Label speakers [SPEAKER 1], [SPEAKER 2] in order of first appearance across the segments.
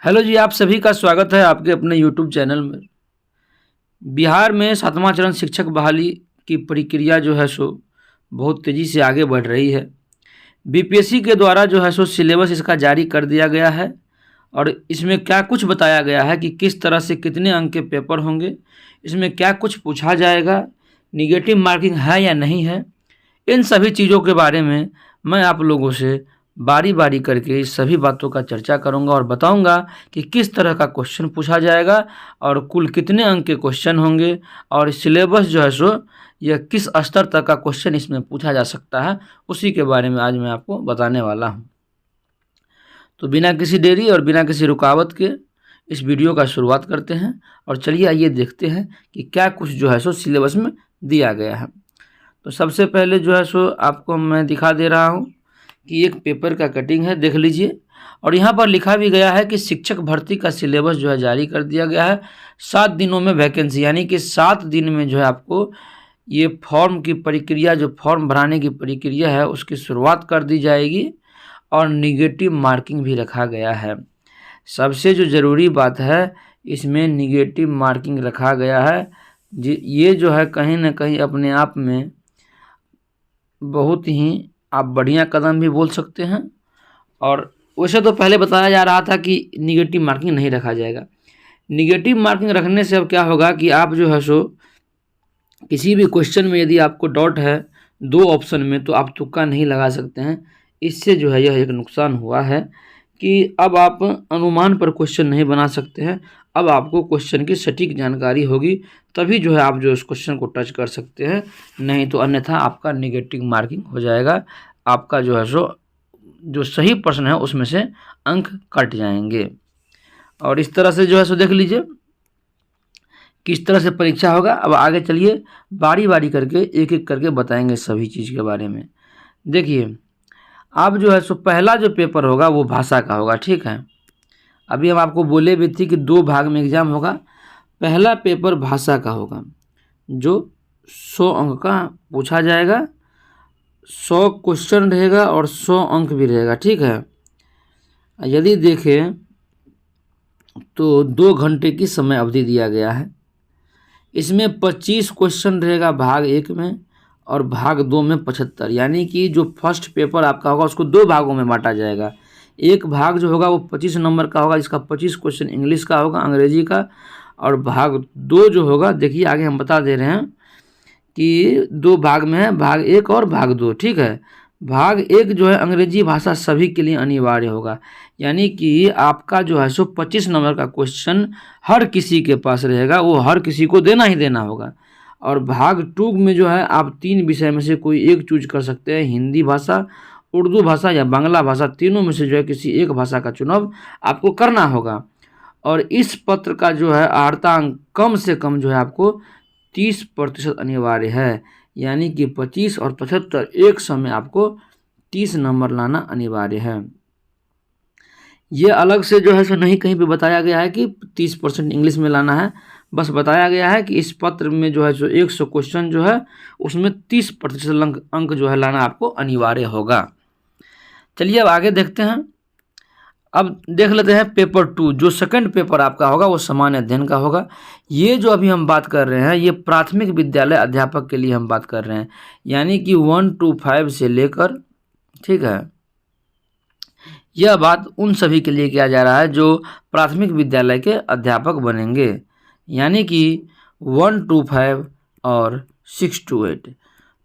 [SPEAKER 1] Hello जी, आप सभी का स्वागत है आपके अपने यूट्यूब चैनल में। बिहार में 7वां चरण शिक्षक बहाली की प्रक्रिया जो है सो बहुत तेज़ी से आगे बढ़ रही है। बीपीएससी के द्वारा जो है सो सिलेबस इसका जारी कर दिया गया है और इसमें क्या कुछ बताया गया है कि किस तरह से कितने अंक के पेपर होंगे, इसमें क्या कुछ पूछा जाएगा, निगेटिव मार्किंग है या नहीं है। इन सभी चीज़ों के बारे में मैं आप लोगों से बारी बारी करके इस सभी बातों का चर्चा करूंगा और बताऊंगा कि किस तरह का क्वेश्चन पूछा जाएगा और कुल कितने अंक के क्वेश्चन होंगे और सिलेबस जो है सो यह किस स्तर तक का क्वेश्चन इसमें पूछा जा सकता है, उसी के बारे में आज मैं आपको बताने वाला हूं। तो बिना किसी देरी और बिना किसी रुकावट के इस वीडियो का शुरुआत करते हैं और चलिए आइए देखते हैं कि क्या कुछ जो है सो सिलेबस में दिया गया है। तो सबसे पहले जो है सो आपको मैं दिखा दे रहा हूँ कि एक पेपर का कटिंग है, देख लीजिए। और यहाँ पर लिखा भी गया है कि शिक्षक भर्ती का सिलेबस जो है जारी कर दिया गया है। 7 दिनों में वैकेंसी, यानी कि 7 दिन में जो है आपको ये फॉर्म की प्रक्रिया, जो फॉर्म भराने की प्रक्रिया है उसकी शुरुआत कर दी जाएगी और निगेटिव मार्किंग भी रखा गया है। सबसे जो ज़रूरी बात है, इसमें निगेटिव मार्किंग रखा गया है। ये जो है कहीं ना कहीं अपने आप में बहुत ही आप बढ़िया कदम भी बोल सकते हैं। और वैसे तो पहले बताया जा रहा था कि निगेटिव मार्किंग नहीं रखा जाएगा। निगेटिव मार्किंग रखने से अब क्या होगा कि आप जो है सो किसी भी क्वेश्चन में यदि आपको डाउट है 2 ऑप्शन में, तो आप तुक्का नहीं लगा सकते हैं। इससे जो है यह एक नुकसान हुआ है कि अब आप अनुमान पर क्वेश्चन नहीं बना सकते हैं। अब आपको क्वेश्चन की सटीक जानकारी होगी, तभी जो है आप जो इस क्वेश्चन को टच कर सकते हैं, नहीं तो अन्यथा आपका निगेटिव मार्किंग हो जाएगा। आपका जो है सो जो सही प्रश्न है उसमें से अंक कट जाएंगे। और इस तरह से जो है सो देख लीजिए किस तरह से परीक्षा होगा। अब आगे चलिए बारी बारी करके एक एक करके बताएंगे सभी चीज़ के बारे में। देखिए, अब जो है सो पहला जो पेपर होगा वो भाषा का होगा, ठीक है। अभी हम आपको बोले भी थी कि 2 भाग में एग्जाम होगा। पहला पेपर भाषा का होगा जो 100 अंक का पूछा जाएगा। 100 क्वेश्चन रहेगा और 100 अंक भी रहेगा, ठीक है। यदि देखें तो 2 घंटे की समय अवधि दिया गया है। इसमें 25 क्वेश्चन रहेगा भाग 1 में और भाग 2 में 75, यानी कि जो फर्स्ट पेपर आपका होगा उसको 2 भागों में बांटा जाएगा। एक भाग जो होगा वो 25 नंबर का होगा, जिसका 25 क्वेश्चन इंग्लिश का होगा, अंग्रेजी का। और भाग 2 जो होगा, देखिए आगे हम बता दे रहे हैं कि 2 भाग में है, भाग 1 और भाग 2, ठीक है। भाग 1 जो है अंग्रेजी भाषा सभी के लिए अनिवार्य होगा, यानी कि आपका जो है सो 25 नंबर का क्वेश्चन हर किसी के पास रहेगा, वो हर किसी को देना ही देना होगा। और भाग 2 में जो है आप 3 विषय में से कोई एक चूज कर सकते हैं, हिंदी भाषा, उर्दू भाषा या बांग्ला भाषा, तीनों में से जो है किसी एक भाषा का चुनाव आपको करना होगा। और इस पत्र का जो है अर्हता अंक कम से कम जो है आपको 30% अनिवार्य है, यानी कि 25 और 75 एक समय आपको 30 नंबर लाना अनिवार्य है। ये अलग से जो है सो नहीं कहीं पे बताया गया है कि 30% इंग्लिश में लाना है, बस बताया गया है कि इस पत्र में जो है सो 100 क्वेश्चन जो है उसमें 30% अंक जो है लाना आपको अनिवार्य होगा। चलिए अब आगे देखते हैं। अब देख लेते हैं पेपर 2, जो सेकंड पेपर आपका होगा वो सामान्य अध्ययन का होगा। ये जो अभी हम बात कर रहे हैं ये प्राथमिक विद्यालय अध्यापक के लिए हम बात कर रहे हैं, यानी कि 1 to 5 से लेकर, ठीक है। यह बात उन सभी के लिए किया जा रहा है जो प्राथमिक विद्यालय के अध्यापक बनेंगे, यानी कि 1 to 5 और 6 to 8।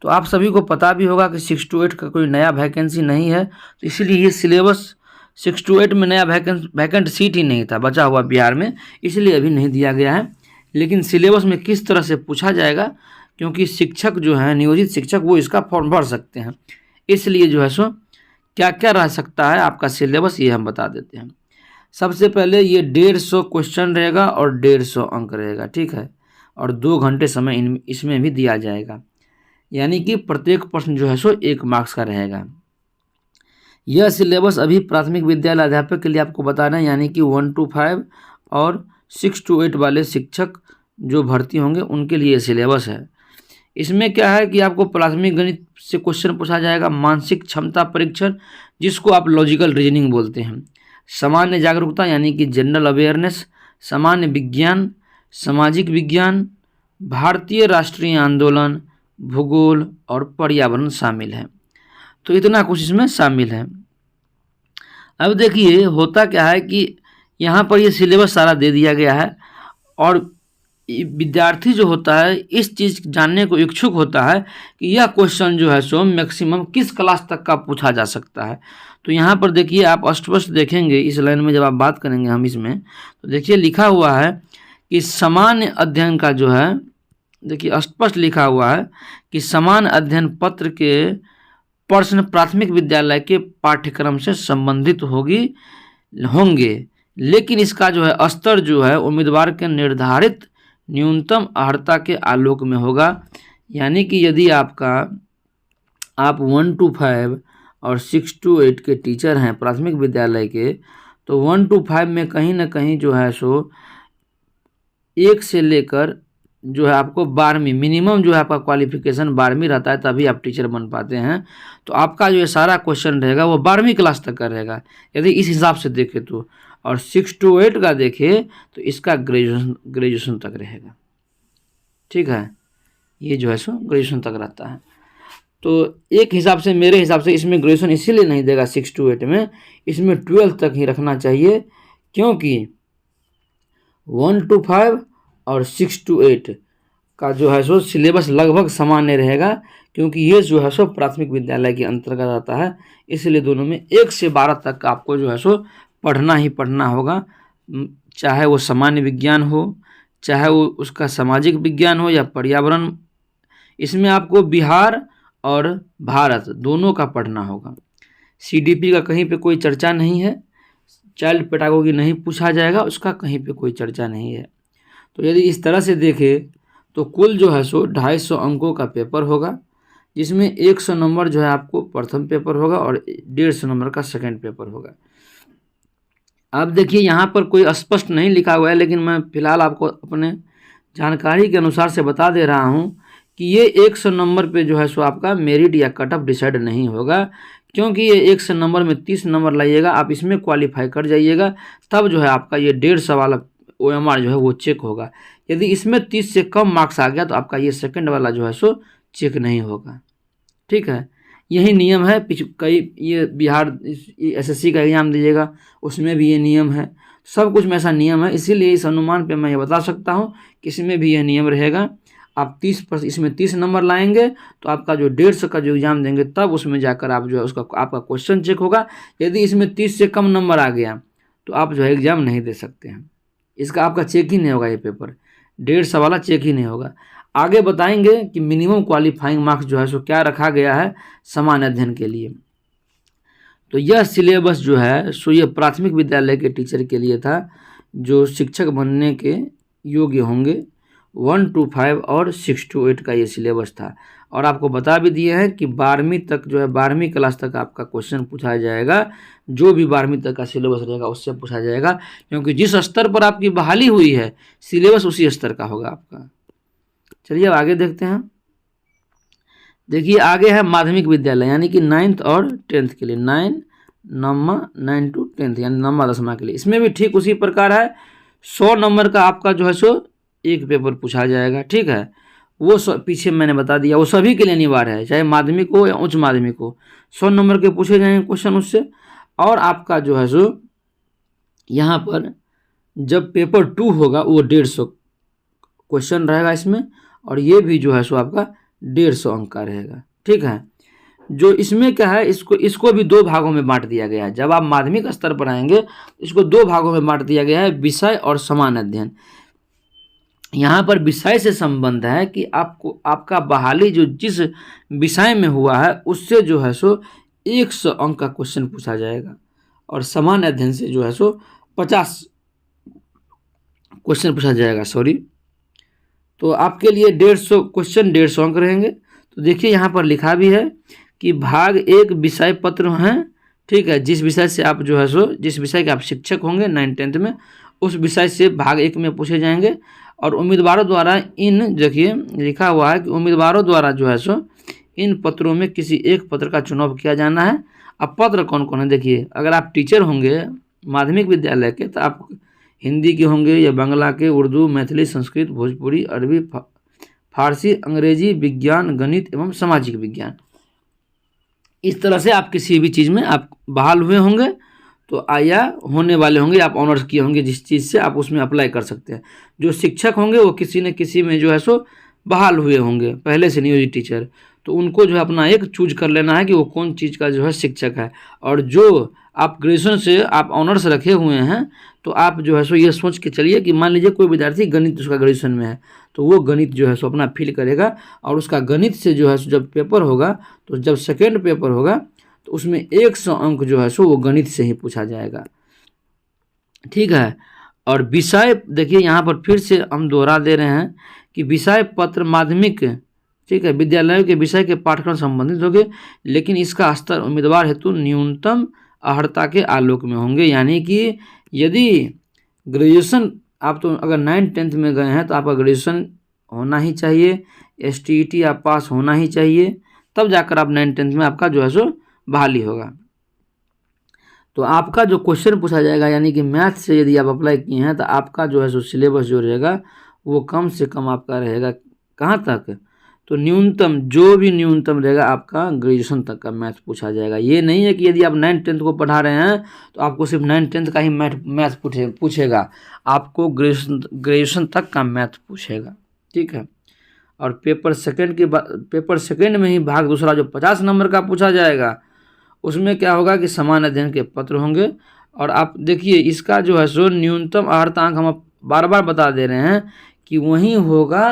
[SPEAKER 1] तो आप सभी को पता भी होगा कि 6 to 8 का कोई नया वैकेंसी नहीं है, तो इसीलिए ये सिलेबस 6 to 8 में नया वैकेंट सीट ही नहीं था बचा हुआ बिहार में, इसलिए अभी नहीं दिया गया है। लेकिन सिलेबस में किस तरह से पूछा जाएगा, क्योंकि शिक्षक जो हैं, नियोजित शिक्षक, वो इसका फॉर्म भर सकते हैं, इसलिए जो है सो क्या क्या रह सकता है आपका सिलेबस ये हम बता देते हैं। सबसे पहले ये 150 क्वेश्चन रहेगा और 150 अंक रहेगा, ठीक है। और 2 घंटे समय इसमें भी दिया जाएगा, यानी कि प्रत्येक प्रश्न जो है सो 1 मार्क्स का रहेगा। यह सिलेबस अभी प्राथमिक विद्यालय अध्यापक के लिए आपको बताना है, यानी कि 1 to 5 और 6 to 8 वाले शिक्षक जो भर्ती होंगे उनके लिए सिलेबस है। इसमें क्या है कि आपको प्राथमिक गणित से क्वेश्चन पूछा जाएगा, मानसिक क्षमता परीक्षण जिसको आप लॉजिकल रीजनिंग बोलते हैं, सामान्य जागरूकता यानी कि जनरल अवेयरनेस, सामान्य विज्ञान, सामाजिक विज्ञान, भारतीय राष्ट्रीय आंदोलन, भूगोल और पर्यावरण शामिल है। तो इतना कुछ इसमें शामिल है। अब देखिए होता क्या है कि यहाँ पर ये सिलेबस सारा दे दिया गया है और विद्यार्थी जो होता है इस चीज़ जानने को इच्छुक होता है कि यह क्वेश्चन जो है सो मैक्सिमम किस क्लास तक का पूछा जा सकता है। तो यहाँ पर देखिए आप स्पष्ट देखेंगे इस लाइन में जब आप बात करेंगे हम इसमें, तो देखिए लिखा हुआ है कि सामान्य अध्ययन का जो है, देखिए स्पष्ट लिखा हुआ है कि सामान्य अध्ययन पत्र के प्रश्न प्राथमिक विद्यालय के पाठ्यक्रम से संबंधित होंगे, लेकिन इसका जो है स्तर जो है उम्मीदवार के निर्धारित न्यूनतम अर्हता के आलोक में होगा। यानी कि यदि आप 1 to 5 और 6 to 8 के टीचर हैं प्राथमिक विद्यालय के, तो 1 to 5 में कहीं ना कहीं जो है सो 1 से लेकर जो है आपको 12वीं मिनिमम जो है आपका क्वालिफिकेशन 12वीं रहता है, तभी आप टीचर बन पाते हैं। तो आपका जो ये सारा क्वेश्चन रहेगा वो 12वीं क्लास तक का रहेगा यदि इस हिसाब से देखें तो, और 6 to 8 का देखें तो इसका ग्रेजुएशन तक रहेगा। ठीक है, ये जो है सो ग्रेजुएशन तक रहता है। तो एक हिसाब से मेरे हिसाब से इसमें ग्रेजुएशन इसीलिए नहीं देगा 6 to 8 में, इसमें 12th तक ही रखना चाहिए, क्योंकि 1 to 5 और 6 to 8 का जो है सो सिलेबस लगभग सामान्य रहेगा, क्योंकि ये जो है सो प्राथमिक विद्यालय के अंतर्गत आता है। इसलिए दोनों में 1 से 12 तक का आपको जो है सो पढ़ना ही पढ़ना होगा, चाहे वो सामान्य विज्ञान हो, चाहे वो उसका सामाजिक विज्ञान हो या पर्यावरण। इसमें आपको बिहार और भारत दोनों का पढ़ना होगा। CDP का कहीं पे कोई चर्चा नहीं है, चाइल्ड पेडागोगी नहीं पूछा जाएगा, उसका कहीं पे कोई चर्चा नहीं है। तो यदि इस तरह से देखें तो कुल जो है सो 250 अंकों का पेपर होगा, जिसमें 100 नंबर जो है आपको प्रथम पेपर होगा और 150 नंबर का सेकंड पेपर होगा। अब देखिए यहाँ पर कोई स्पष्ट नहीं लिखा हुआ है, लेकिन मैं फिलहाल आपको अपने जानकारी के अनुसार से बता दे रहा हूँ कि ये 100 नंबर पे जो है सो आपका मेरिट या कट ऑफ डिसाइड नहीं होगा, क्योंकि ये 100 नंबर में 30 नंबर लाइएगा, आप इसमें क्वालिफाई कर जाइएगा, तब जो है आपका ये 150 वाला OMR जो है वो चेक होगा। यदि इसमें 30 से कम मार्क्स आ गया तो आपका ये सेकंड वाला जो है सो चेक नहीं होगा। ठीक है, यही नियम है। कई ये बिहार SSC का एग्जाम दीजिएगा उसमें भी ये नियम है, सब कुछ में ऐसा नियम है। इसीलिए इस अनुमान पे मैं ये बता सकता हूँ कि इसमें भी यह नियम रहेगा। आप 30% इसमें 30 नंबर लाएंगे तो आपका जो 150 का जो एग्ज़ाम देंगे तब उसमें जाकर आप जो है उसका आपका क्वेश्चन चेक होगा। यदि इसमें 30 से कम नंबर आ गया तो आप जो है एग्ज़ाम नहीं दे सकते हैं, इसका आपका चेक ही नहीं होगा, ये पेपर 150 वाला चेक ही नहीं होगा। आगे बताएंगे कि मिनिमम क्वालिफाइंग मार्क्स जो है सो क्या रखा गया है सामान्य अध्ययन के लिए। तो यह सिलेबस जो है सो ये प्राथमिक विद्यालय के टीचर के लिए था जो शिक्षक बनने के योग्य होंगे। 1 to 5 और 6 to 8 का ये सिलेबस था, और आपको बता भी दिए हैं कि 12वीं तक जो है 12वीं क्लास तक आपका क्वेश्चन पूछा जाएगा, जो भी 12वीं तक का सिलेबस रहेगा उससे पूछा जाएगा, क्योंकि जिस स्तर पर आपकी बहाली हुई है सिलेबस उसी स्तर का होगा आपका। चलिए अब आगे देखते हैं। देखिए आगे है माध्यमिक विद्यालय यानी कि 9th और 10th के लिए, 9 to 10th यानी 9वां 10वां के लिए। इसमें भी ठीक उसी प्रकार है, 100 नंबर का आपका जो है सो एक पेपर पूछा जाएगा। ठीक है, वो पीछे मैंने बता दिया, वो सभी के लिए अनिवार्य है, चाहे माध्यमिक हो या उच्च माध्यमिक हो, 100 नंबर के पूछे जाएंगे क्वेश्चन उससे। और आपका जो है सो यहाँ पर जब पेपर 2 होगा वो 150 क्वेश्चन रहेगा इसमें, और ये भी जो है सो आपका 150 अंक का रहेगा। ठीक है, जो इसमें क्या है इसको भी 2 भागों में बांट दिया गया है। जब आप माध्यमिक स्तर पर आएंगे इसको 2 भागों में बांट दिया गया है, विषय और सामान्य अध्ययन। यहाँ पर विषय से संबंध है कि आपको आपका बहाली जो जिस विषय में हुआ है उससे जो है सो 100 अंक का क्वेश्चन पूछा जाएगा, और सामान्य अध्ययन से जो है सो 50 क्वेश्चन पूछा जाएगा। तो आपके लिए 150 क्वेश्चन 150 अंक रहेंगे। तो देखिए यहाँ पर लिखा भी है कि भाग 1 विषय पत्र हैं। ठीक है, जिस विषय से आप जो है सो जिस विषय के आप शिक्षक होंगे 9th 10th में, उस विषय से भाग 1 में पूछे जाएंगे। और उम्मीदवारों द्वारा देखिए लिखा हुआ है कि उम्मीदवारों द्वारा जो है सो इन पत्रों में किसी एक पत्र का चुनाव किया जाना है। अब पत्र कौन कौन है देखिए, अगर आप टीचर होंगे माध्यमिक विद्यालय के, तो आप हिंदी के होंगे या बांग्ला के, उर्दू, मैथिली, संस्कृत, भोजपुरी, अरबी, फारसी, अंग्रेजी, विज्ञान, गणित एवं सामाजिक विज्ञान। इस तरह से आप किसी भी चीज़ में आप बहाल हुए होंगे तो या होने वाले होंगे, आप ऑनर्स किए होंगे जिस चीज़ से, आप उसमें अप्लाई कर सकते हैं। जो शिक्षक होंगे वो किसी न किसी में जो है सो बहाल हुए होंगे पहले से नियोजित टीचर, तो उनको जो है अपना एक चूज कर लेना है कि वो कौन चीज़ का जो है शिक्षक है। और जो आप ग्रेजुएशन से आप ऑनर्स रखे हुए हैं तो आप जो है सो ये सोच के चलिए कि मान लीजिए कोई विद्यार्थी गणित उसका ग्रेजुएशन में है, तो वो गणित जो है सो अपना फिल करेगा और उसका गणित से जो है सो जब पेपर होगा, तो जब सेकेंड पेपर होगा तो उसमें 100 अंक जो है सो वो गणित से ही पूछा जाएगा। ठीक है। और विषय देखिए यहाँ पर फिर से हम दोहरा दे रहे हैं कि विषय पत्र माध्यमिक, ठीक है, विद्यालयों के विषय के पाठ्यक्रम संबंधित होंगे, लेकिन इसका स्तर उम्मीदवार हेतु न्यूनतम अर्हता के आलोक में होंगे। यानी कि यदि ग्रेजुएशन आप तो अगर 9th-10th में गए हैं तो आपका ग्रेजुएशन होना ही चाहिए, STET आप पास होना ही चाहिए, तब जाकर आप 9th-10th में आपका जो है सो बहाली होगा। तो आपका जो क्वेश्चन पूछा जाएगा, यानी कि मैथ से यदि आप अप्लाई किए हैं तो आपका जो है सो सिलेबस जो रहेगा वो कम से कम आपका रहेगा कहाँ तक, तो न्यूनतम, जो भी न्यूनतम रहेगा आपका ग्रेजुएशन तक का मैथ पूछा जाएगा। ये नहीं है कि यदि आप 9th-10th को पढ़ा रहे हैं तो आपको सिर्फ 9th-10th का ही मैथ पूछेगा, आपको ग्रेजुएशन तक का मैथ पूछेगा। ठीक है। और पेपर सेकंड में ही भाग दूसरा जो 50 नंबर का पूछा जाएगा उसमें क्या होगा कि समान अध्ययन के पत्र होंगे। और आप देखिए इसका जो है सो न्यूनतम अर्हतांक हम बार बार बता दे रहे हैं कि वही होगा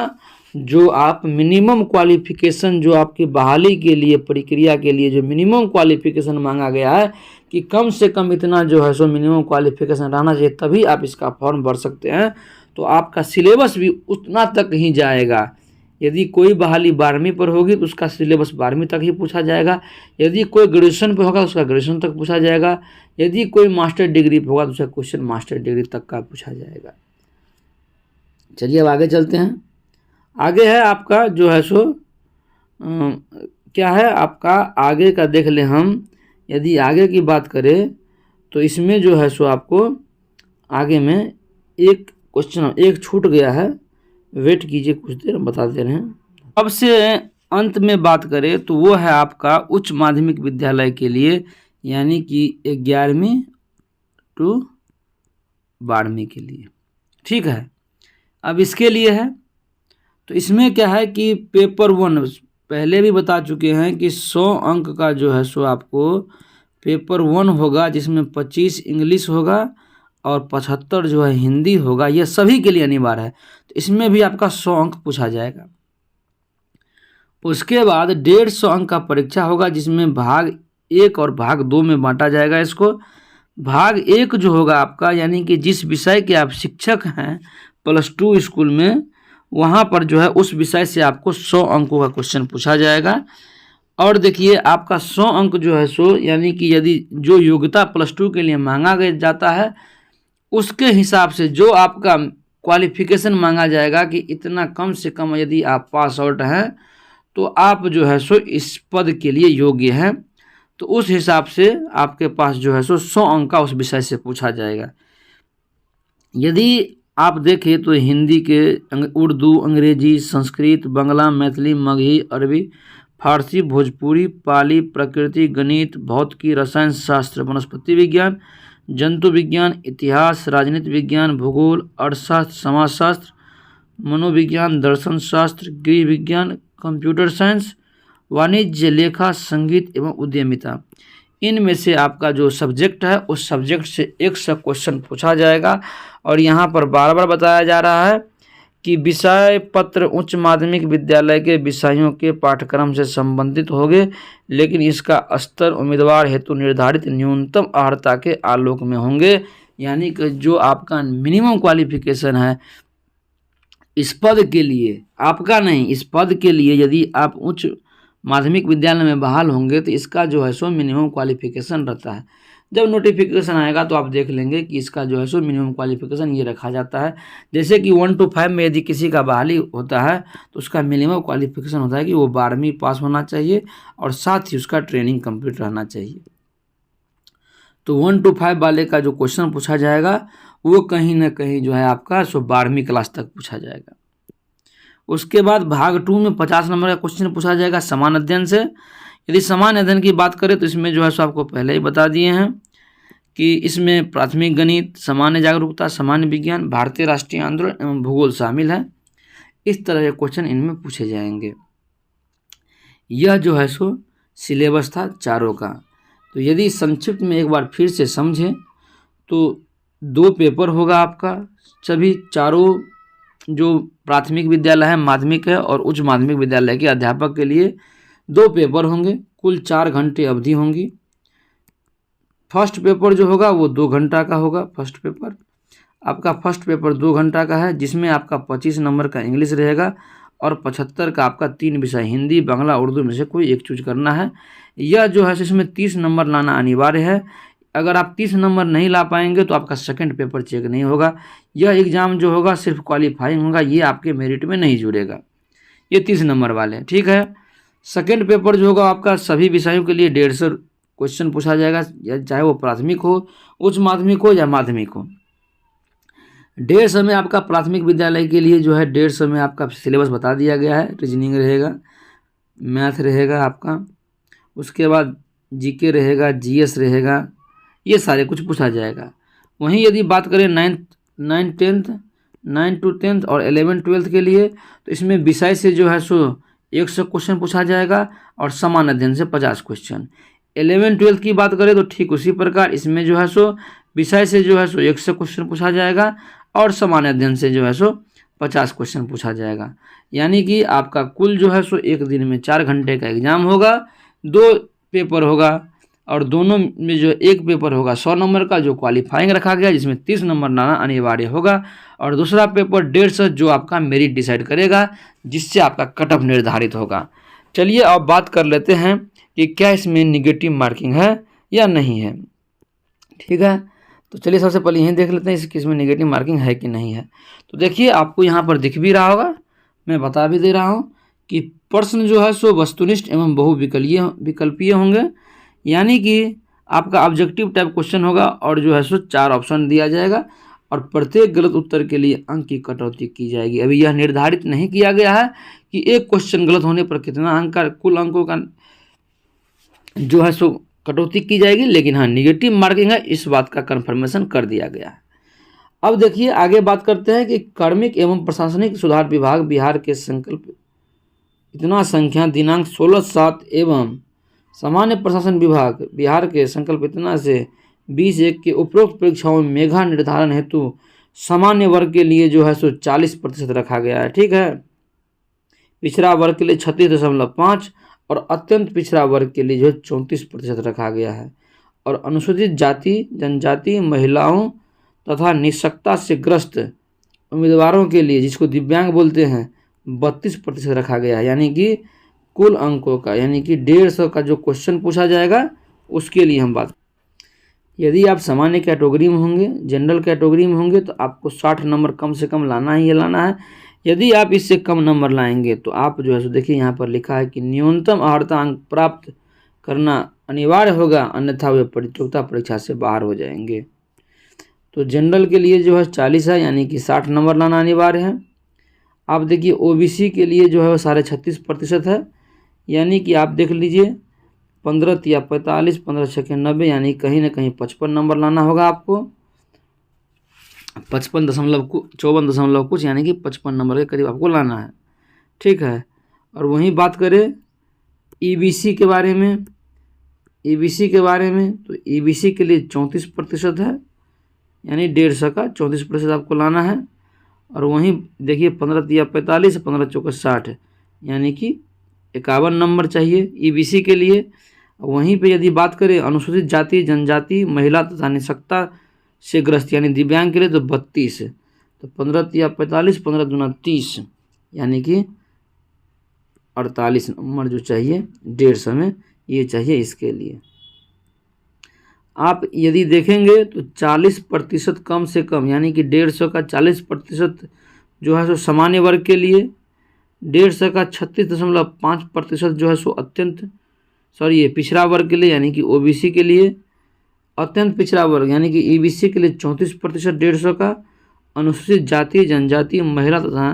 [SPEAKER 1] जो आप मिनिमम क्वालिफिकेशन, जो आपकी बहाली के लिए प्रक्रिया के लिए जो मिनिमम क्वालिफिकेशन मांगा गया है कि कम से कम इतना जो है सो मिनिमम क्वालिफिकेशन रहना चाहिए, तभी आप इसका फॉर्म भर सकते हैं। तो आपका सिलेबस भी उतना तक ही जाएगा। यदि कोई बहाली 12वीं पर होगी तो उसका सिलेबस 12वीं तक ही पूछा जाएगा, यदि कोई ग्रेजुएशन पर होगा तो उसका ग्रेजुएशन तक पूछा जाएगा, यदि कोई मास्टर डिग्री पर होगा तो उसका क्वेश्चन मास्टर डिग्री तक का पूछा जाएगा। चलिए अब आगे चलते हैं। आगे है आपका जो है सो क्या है आपका आगे का देख लें हम। यदि आगे की बात करें तो इसमें जो है सो आपको आगे में एक क्वेश्चन एक छूट गया है, वेट कीजिए कुछ देर, हम बता दे रहे हैं। अब से अंत में बात करें तो वो है आपका उच्च माध्यमिक विद्यालय के लिए, यानी कि 11वीं to 12वीं के लिए। ठीक है। अब इसके लिए है तो इसमें क्या है कि पेपर 1 पहले भी बता चुके हैं कि 100 अंक का जो है सो आपको पेपर 1 होगा, जिसमें 25 इंग्लिश होगा और 75 जो है हिंदी होगा। यह सभी के लिए अनिवार्य है, तो इसमें भी आपका 100 अंक पूछा जाएगा। उसके बाद 150 अंक का परीक्षा होगा, जिसमें भाग 1 और भाग 2 में बांटा जाएगा इसको। भाग 1 जो होगा आपका, यानी कि जिस विषय के आप शिक्षक हैं +2 स्कूल में, वहाँ पर जो है उस विषय से आपको 100 अंकों का क्वेश्चन पूछा जाएगा। और देखिए आपका 100 अंक जो है सो, यानी कि यदि जो योग्यता +2 के लिए मांगा जाता है उसके हिसाब से जो आपका क्वालिफिकेशन मांगा जाएगा कि इतना कम से कम यदि आप पास आउट हैं तो आप जो है सो इस पद के लिए योग्य हैं, तो उस हिसाब से आपके पास जो है सो 100 अंक का उस विषय से पूछा जाएगा। यदि आप देखें तो हिंदी के उर्दू, अंग्रेजी, संस्कृत, बांग्ला, मैथिली, मगही, अरबी, फारसी, भोजपुरी, पाली, प्रकृति, गणित, भौतिकी, रसायन शास्त्र, वनस्पति विज्ञान, जंतु विज्ञान, इतिहास, राजनीति विज्ञान, भूगोल, अर्थशास्त्र, समाजशास्त्र, मनोविज्ञान, दर्शन शास्त्र, गृह विज्ञान, कंप्यूटर साइंस, वाणिज्य, लेखा, संगीत एवं उद्यमिता, इनमें से आपका जो सब्जेक्ट है उस सब्जेक्ट से 100 क्वेश्चन पूछा जाएगा। और यहाँ पर बार बार बताया जा रहा है कि विषय पत्र उच्च माध्यमिक विद्यालय के विषयों के पाठ्यक्रम से संबंधित होंगे, लेकिन इसका स्तर उम्मीदवार हेतु निर्धारित न्यूनतम अर्हता के आलोक में होंगे। यानी कि जो आपका मिनिमम क्वालिफिकेशन है इस पद के लिए, आपका नहीं, इस पद के लिए यदि आप उच्च माध्यमिक विद्यालय में बहाल होंगे तो इसका जो है सो मिनिमम क्वालिफिकेशन रहता है। जब नोटिफिकेशन आएगा तो आप देख लेंगे कि इसका जो है सो मिनिमम क्वालिफिकेशन ये रखा जाता है। जैसे कि 1 to 5 में यदि किसी का बहाली होता है तो उसका मिनिमम क्वालिफिकेशन होता है कि वो 12वीं पास होना चाहिए और साथ ही उसका ट्रेनिंग कंप्लीट रहना चाहिए। तो 1 to 5 वाले का जो क्वेश्चन पूछा जाएगा वो कहीं ना कहीं जो है आपका 12वीं क्लास तक पूछा जाएगा। उसके बाद भाग 2 में 50 नंबर का क्वेश्चन पूछा जाएगा समान अध्ययन से। यदि समान अध्ययन की बात करें तो इसमें जो है सो आपको पहले ही बता दिए हैं कि इसमें प्राथमिक गणित, सामान्य जागरूकता, सामान्य विज्ञान, भारतीय राष्ट्रीय आंदोलन एवं भूगोल शामिल है। इस तरह के क्वेश्चन इनमें पूछे जाएंगे। यह जो है सो सिलेबस था चारों का। तो यदि संक्षिप्त में एक बार फिर से समझें तो 2 पेपर होगा आपका, सभी चारों जो प्राथमिक विद्यालय है, माध्यमिक है और उच्च माध्यमिक विद्यालय के अध्यापक के लिए 2 पेपर होंगे, कुल 4 घंटे अवधि होंगी। फर्स्ट पेपर जो होगा वो 2 घंटा का होगा। फर्स्ट पेपर आपका 2 घंटा का है, जिसमें आपका 25 नंबर का इंग्लिश रहेगा और 75 का आपका 3 विषय हिंदी, बांग्ला, उर्दू में से कोई एक चूज करना है। यह जो है इसमें 30 नंबर लाना अनिवार्य है। अगर आप 30 नंबर नहीं ला पाएंगे तो आपका सेकंड पेपर चेक नहीं होगा। यह एग्ज़ाम जो होगा सिर्फ क्वालिफाइंग होगा, ये आपके मेरिट में नहीं जुड़ेगा। ये 30 नंबर वाले, ठीक है। सेकंड पेपर जो होगा आपका सभी विषयों के लिए 150 क्वेश्चन पूछा जाएगा, चाहे वो प्राथमिक हो, उच्च माध्यमिक हो या माध्यमिक हो। 150 में आपका प्राथमिक विद्यालय के लिए जो है 150 में आपका सिलेबस बता दिया गया है। रीजनिंग रहेगा, मैथ रहेगा आपका, उसके बाद जीके रहेगा, जीएस रहेगा, ये सारे कुछ पूछा जाएगा। वहीं यदि बात करें 9 to 10 और 11-12 के लिए तो इसमें विषय से जो है सो 100 क्वेश्चन पूछा जाएगा और समान अध्ययन से 50 क्वेश्चन। 11-12 की बात करें तो ठीक उसी प्रकार इसमें जो है सो विषय से जो है सो 100 क्वेश्चन पूछा जाएगा और समान अध्ययन से जो है सो 50 क्वेश्चन पूछा जाएगा। यानी कि आपका कुल जो है सो एक दिन में 4 घंटे का एग्जाम होगा, 2 पेपर होगा और दोनों में जो एक पेपर होगा 100 नंबर का जो क्वालिफाइंग रखा गया, जिसमें 30 नंबर लाना अनिवार्य होगा, और दूसरा पेपर 150 जो आपका मेरिट डिसाइड करेगा, जिससे आपका कट ऑफ निर्धारित होगा। चलिए अब बात कर लेते हैं कि क्या इसमें निगेटिव मार्किंग है या नहीं है, ठीक है। तो चलिए सबसे पहले यही देख लेते हैं इसमें निगेटिव मार्किंग है कि नहीं है। तो देखिए आपको यहाँ पर दिख भी रहा होगा, मैं बता भी दे रहा हूँ कि प्रश्न जो है सो वस्तुनिष्ठ एवं बहुविकल्पीय होंगे। यानी कि आपका ऑब्जेक्टिव टाइप क्वेश्चन होगा और जो है सो 4 ऑप्शन दिया जाएगा और प्रत्येक गलत उत्तर के लिए अंक की कटौती की जाएगी। अभी यह निर्धारित नहीं किया गया है कि एक क्वेश्चन गलत होने पर कितना अंक का, कुल अंकों का जो है सो कटौती की जाएगी, लेकिन हाँ निगेटिव मार्किंग है, इस बात का कन्फर्मेशन कर दिया गया है। अब देखिए आगे बात करते हैं कि कार्मिक एवं प्रशासनिक सुधार विभाग बिहार के संकल्प इतना संख्या दिनांक 16/7 एवं सामान्य प्रशासन विभाग बिहार के संकल्प इतना से 20/1 के उपरोक्त परीक्षाओं में मेधा निर्धारण हेतु सामान्य वर्ग के लिए जो है सो 40% रखा गया है, ठीक है। पिछड़ा वर्ग के लिए 36.5 और अत्यंत पिछड़ा वर्ग के लिए जो है 34% रखा गया है। और अनुसूचित जाति, जनजाति, महिलाओं तथा निःशक्तता से ग्रस्त उम्मीदवारों के लिए, जिसको दिव्यांग बोलते हैं, 32% रखा गया है। यानी कि कुल अंकों का, यानी कि 150 का जो क्वेश्चन पूछा जाएगा उसके लिए हम बात। यदि आप सामान्य कैटेगरी में होंगे, जनरल कैटेगरी में होंगे तो आपको 60 नंबर कम से कम लाना ही लाना है। यदि आप इससे कम नंबर लाएंगे तो आप जो है सो देखिए यहाँ पर लिखा है कि न्यूनतम अर्हता अंक प्राप्त करना अनिवार्य होगा, अन्यथा वे प्रतियोगिता परीक्षा से बाहर हो जाएंगे। तो जनरल के लिए जो है 40 है, यानी कि 60 नंबर लाना अनिवार्य है। आप देखिए ओबीसी के लिए जो है वो 36.5% है, यानी कि आप देख लीजिए 15 या 45, 15 छक्के 90, यानी कहीं ना कहीं 55 नंबर लाना होगा आपको। 54 कुछ, यानी कि 55 नंबर के करीब आपको लाना है, ठीक है। और वहीं बात करें ईबीसी के बारे में, तो ईबीसी के लिए 34% है, यानी 150 का 34% आपको लाना है। और वहीं देखिए 15 या 45, 15 चौके 60, यानी कि 51 नंबर चाहिए ईबीसी के लिए। वहीं पे यदि बात करें अनुसूचित जाति, जनजाति, महिला तथा निःशक्तता से ग्रस्त यानी दिव्यांग के लिए तो 32, तो 15 या 45, 15 दूना 30, यानी कि 48 नंबर जो चाहिए 150 में, ये चाहिए इसके लिए। आप यदि देखेंगे तो 40% कम से कम, यानी कि 150 का 40% जो है सो सामान्य वर्ग के लिए, 150 का 36.5% जो है सो ये पिछड़ा वर्ग के लिए, यानी कि ओबीसी के लिए, अत्यंत पिछड़ा वर्ग यानी कि ईबीसी के लिए 34% 150 का, अनुसूचित जाति जनजाति महिला तथा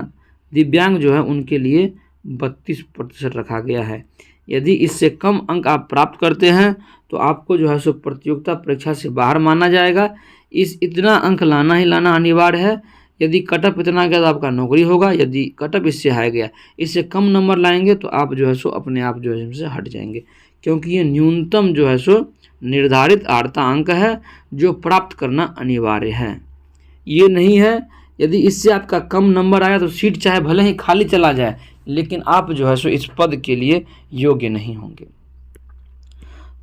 [SPEAKER 1] दिव्यांग जो है उनके लिए 32% रखा गया है। यदि इससे कम अंक आप प्राप्त करते हैं तो आपको जो है सो प्रतियोगिता परीक्षा से बाहर माना जाएगा। इतना अंक लाना ही लाना अनिवार्य है। यदि कटअप इतना गया तो आपका नौकरी होगा, यदि कटअप इससे हाई गया, इससे कम नंबर लाएंगे तो आप जो है सो अपने आप जो है इनसे हट जाएंगे, क्योंकि ये न्यूनतम जो है सो निर्धारित अर्हता अंक है जो प्राप्त करना अनिवार्य है। ये नहीं है यदि इससे आपका कम नंबर आया तो सीट चाहे भले ही खाली चला जाए, लेकिन आप जो है सो इस पद के लिए योग्य नहीं होंगे।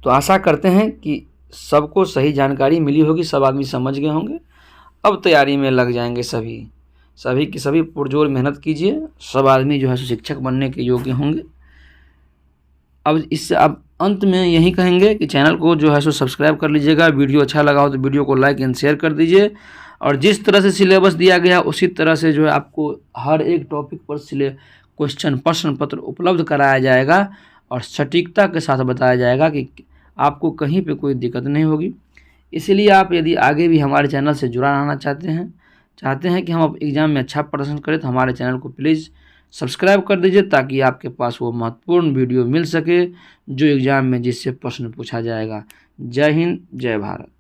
[SPEAKER 1] तो आशा करते हैं कि सबको सही जानकारी मिली होगी, सब आदमी समझ गए होंगे। अब तैयारी में लग जाएंगे सभी की सभी पुरजोर मेहनत कीजिए, सब आदमी जो है सो शिक्षक बनने के योग्य होंगे। अब इससे अब अंत में यही कहेंगे कि चैनल को जो है सो सब्सक्राइब कर लीजिएगा। वीडियो अच्छा लगा हो तो वीडियो को लाइक एंड शेयर कर दीजिए, और जिस तरह से सिलेबस दिया गया उसी तरह से जो है आपको हर एक टॉपिक पर प्रश्न पत्र उपलब्ध कराया जाएगा और सटीकता के साथ बताया जाएगा कि आपको कहीं पे कोई दिक्कत नहीं होगी। इसलिए आप यदि आगे भी हमारे चैनल से जुड़ा रहना चाहते हैं कि हम एग्ज़ाम में अच्छा प्रदर्शन करें तो हमारे चैनल को प्लीज़ सब्सक्राइब कर दीजिए, ताकि आपके पास वो महत्वपूर्ण वीडियो मिल सके जो एग्ज़ाम में जिससे प्रश्न पूछा जाएगा। जय हिंद, जय भारत।